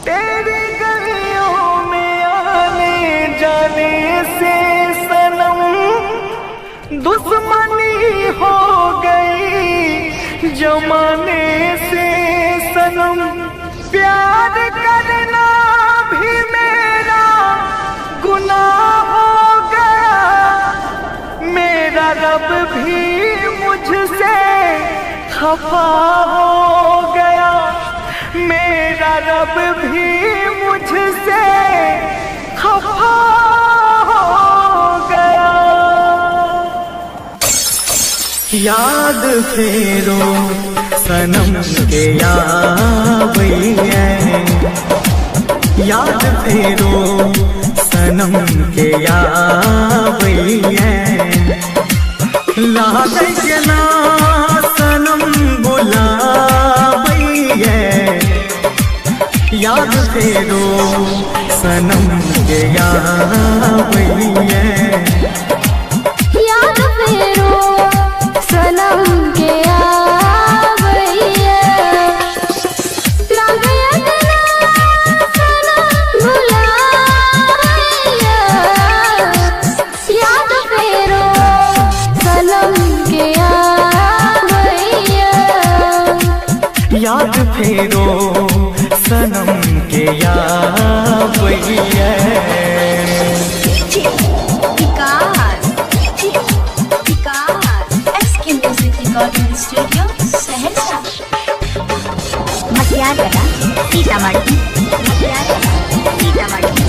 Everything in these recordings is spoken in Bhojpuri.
तेरी गलियों में आने जाने से सनम दुश्मनी हो गई जमाने से सनम। प्यार करना भी मेरा गुनाह हो गया, मेरा रब भी मुझसे खफा हो गया, मेरा रब भी मुझसे खफा हो गया। याद फेरो सनम के यावैया, याद फेरो सनम के यावैया। लागै के ना सनम बुलावैया, याद फेरो सनम के यावैया। याद फेरो सनम के यावैया। लागै के ना सनम बुलावैया, याद फेरो सनम के यावैया। याद फेरो सनम के यावैया। SK Music Recording Studio, Saharsa. Matiagala, Sitamarhi. Matiagala, Sitamarhi.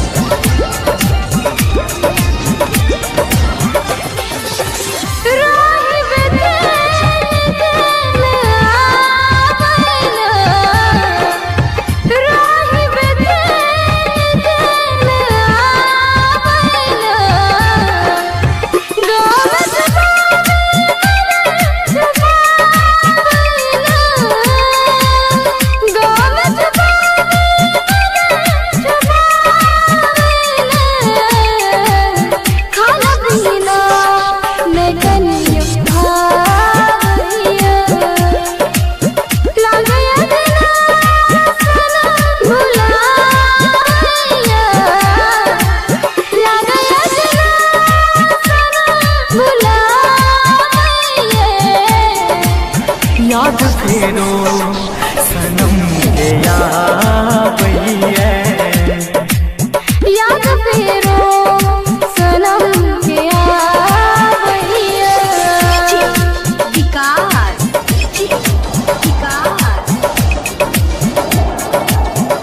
याद फेरो सनम के यावैया। याद फेरो सनम के यावैया।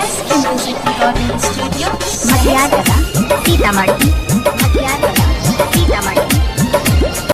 SK Music Recording Studio, Matiagala, Sitamarhi.